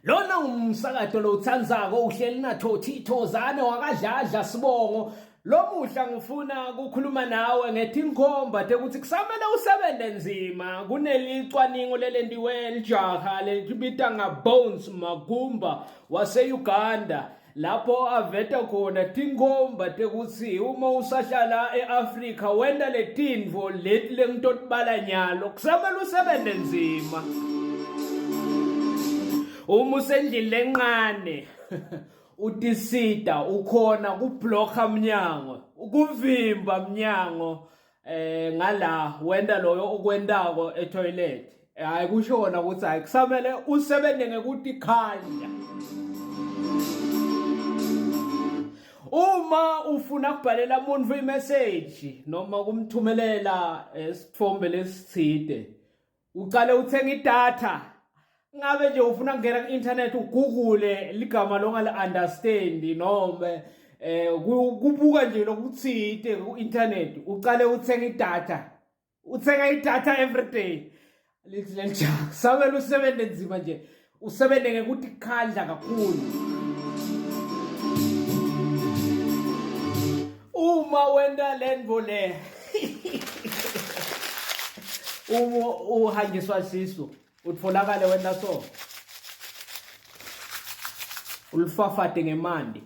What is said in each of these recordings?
Lona umsakazo lo utsandzako uhleli na Thokozani wakadladla sibongo. Lo muhla ngifuna ukukhuluma nawe ngetinkhomba tekutsi kusamele usebente nzima kunelicwaningo lelendiwe lijaha letibita ngaBones Magumba wase-Uganda lapho aveta khona tinkhomba tekutsi uma usahlala e-Afrika wenta letintfo leti lengitotibala nyalo kusamele usebente nzima. Uma usendlini lencane utisita ukhona kublokha mnyango ukuvimba mnyango ngala wenda loyo okwendako etoilet hayi kushona ukuthi hayi kusamele usebente ngekutikhandla. Uma ufuna ukubhalela umuntu imessage noma kumthumelela isithombe lesithide uqale uthenga idatha. Ngabe nje ufuna kungena ku-internet ugoogle ligama longali-understand noma kubuka nje lokuthide ku-internet uqale uthenga idatha. Uthenga idatha everyday. Lijaha samele usebente nzima nje usebente ngekutikhandla kakhulu. Uma wenda lento le uma uhanjiswa sisu utfolakale wena so ulifafade ngemandi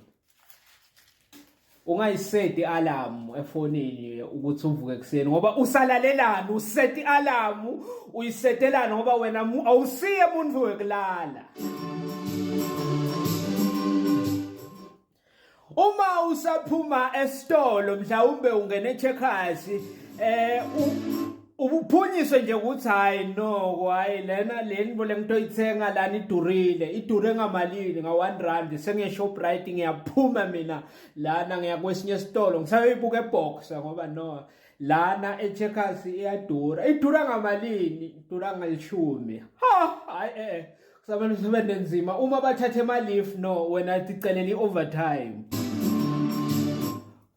ungayiseti alarm efonini ukuthi uvuke kuseni ngoba usalalelana useti alarm uyisetelana ngoba wena awusiye umuntu wekulala. Uma usaphuma esitolo mhlawumbe ungene eCheckers ubuphunyiswe nje ukuthi hayi no hayi lena lento lengitoyithenga lana idure ngamalini nga R1 sengiye-Shoprite ngiyaphuma mina lana ngiya kwesinye isitolo ngisayoyibuka eboxa ngoba no lana eCheckers idura ngamalini idura ngal10 hayi kusamele usebente nzima uma bathathe imalifu no wena ticelela i-overtime.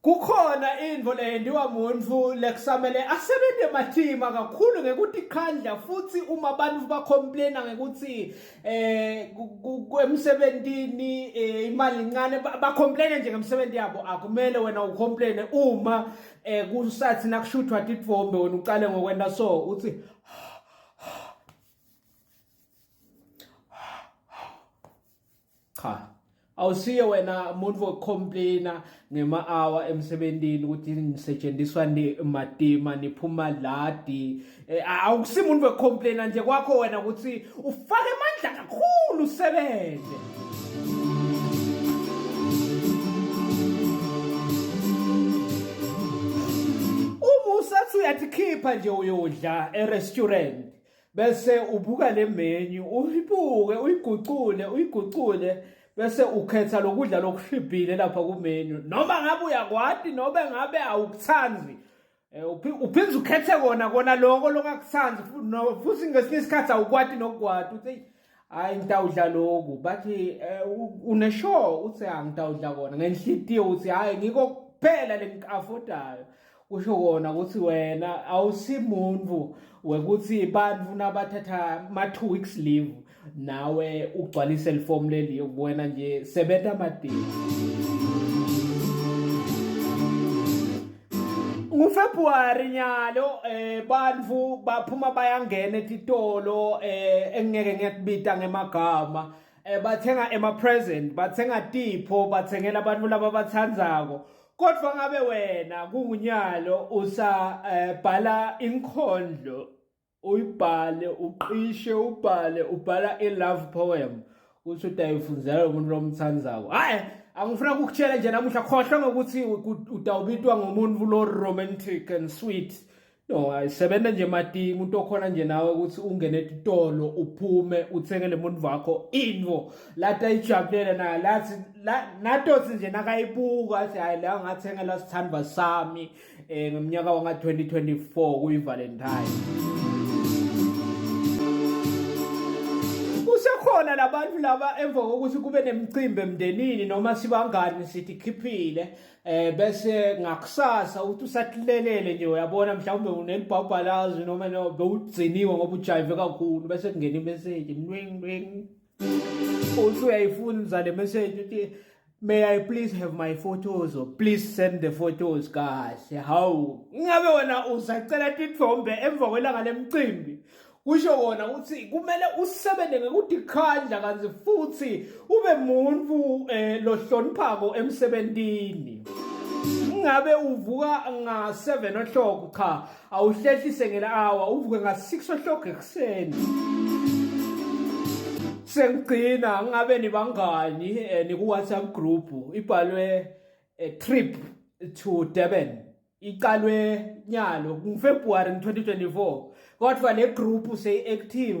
Kukhona indvo leyendiwa muntu lekusamele asebente matima kakhulu ngekutikhandla futhi uma abantu bacomplaina ngekuthi kwemsebentini imali incane bacomplaina nje ngemsebenzi yabo akumele wena ucomplaine uma kusathi nakushuthwa titfombe wena uqale ngokwenta so uthi cha awusiye wena umuntu wocomplaina ngema-hour emsebentini ukuthi nisetshenziswa matima niphuma ladi awukusi umuntu wocomplaina nje kwakho wena ukuthi ufake amandla kakhulu usebenze. Uma usathi uyatikhipha nje uyodla e-restaurant bese ubuka le menu uyibuke uyigucule bese ukhetha lokudla lokushibhile lapha kumenu noma ngabe uyakwati noma ngabe awukuthanzi uphinze ukhethe kona lokho lokakuthanzi futhi ngesinye isikhathi awukwati nokukwati uthi hayi ngitawudla lokhu bathi uneshow uthi angitawudla kona ngenhlitiyo uthi hayi ngiko kuphela lengikafodayo kusho kona ukuthi wena awusimuntu wekuthi bantu nabathatha ma 2 weeks leave nawe ugcwalise liform leli wena nje sebenta amadini. NgoFebruary nyalo bantu baphuma bayangena etitolo engeke ngiyakubita ngemagama bathenga ema-present bathenga tipho bathengela abantu laba bathandzako. Kodwa ngabe wena kungunyalo usabhala inkondlo uyibhale uqishe ubhala i-love poem ukuthi utayifunzela umuntu lomthandzako. Hayi angifuna ukukutshela nje namuhla khohlwa ngokuthi utawubitwa ngomuntu lo romantic and sweet. No ayisebenta nje matima umuntu okhona nje nawe ukuthi ungene etitolo uphume uthengele umuntu wakho indvo lata ijabulela naye lathi natothi nje nakayibuka athi hayi la ngathengela sithandwa sami ngomnyaka wanga-2024 kuyi-Valentine. Kusekhona labantu laba emva kokuthi kube nemicimbi emndenini noma sibangani sithi khiphile bese ngakusasa uthi usathilelele nje uyabona mhlawumbe unelibhabhalazi noma bewugciniwe ngoba ujive kakhulu bese kungena imessage nwing uthi uyayifunda le message uthi may I please have my photos or please send the photos kahle. Hawu ngabe wena usacela tithombe emva kwelanga lemcimbi kusho wona uthi kumele usebente ngekudikhandla kanzi futhi ube umuntu lohloniphako emsebentini. Ngabe uvuka nga7 o'clock cha awuhlehlise ngelahour uvuke nga6 o'clock ekseni. Sengcina ngabe nibangani ni ku WhatsApp group ibhalwe trip to Durban iqalwe nyalo ngoFebruary 2024 kodwa le group sey active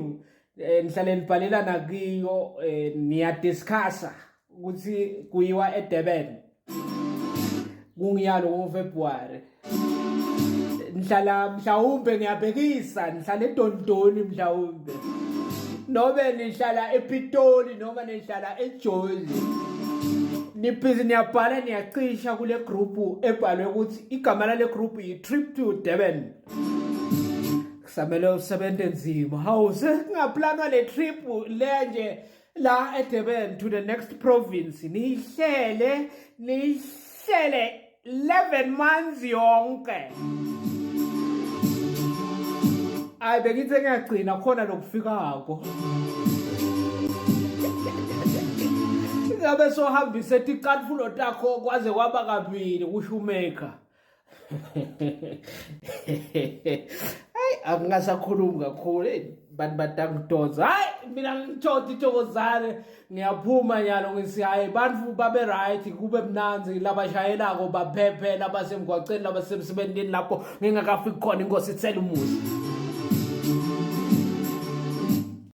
nihlale nibhalelana kiyo niya discussa ukuthi kuyiwa eDurban kungiyalo ngoFebruary nihlala mhlawumbe ngiyabhekisa nihlala eDondoni mhlawumbe nobe nihlala ePitoli noma nihlala eJozi nibhizi niyabhala niyacisha kule group ebhalwe ukuthi igama lale group yi trip to Durban. Kusamele usebente nzima hawu sengaplanwa le trip le nje la eDurban to the next province nihlele 11 months yonke. Ay bekithi ngiyagcina khona lokufikako. Ngabe sohambise tikatfulo takho kwaze kwaba kabili kushumaker. Hayi angasakhulumi kakhulu bantu batangidonsa. Hayi mina ngithothi Thokozani ngiyaphuma nyalo ngithi hayi bantu babe right kube mnanzi labashayelako baphephe labasemgwaqeni labasemsebentini lapho ngingakafiki khona inkosi ithela umuzi.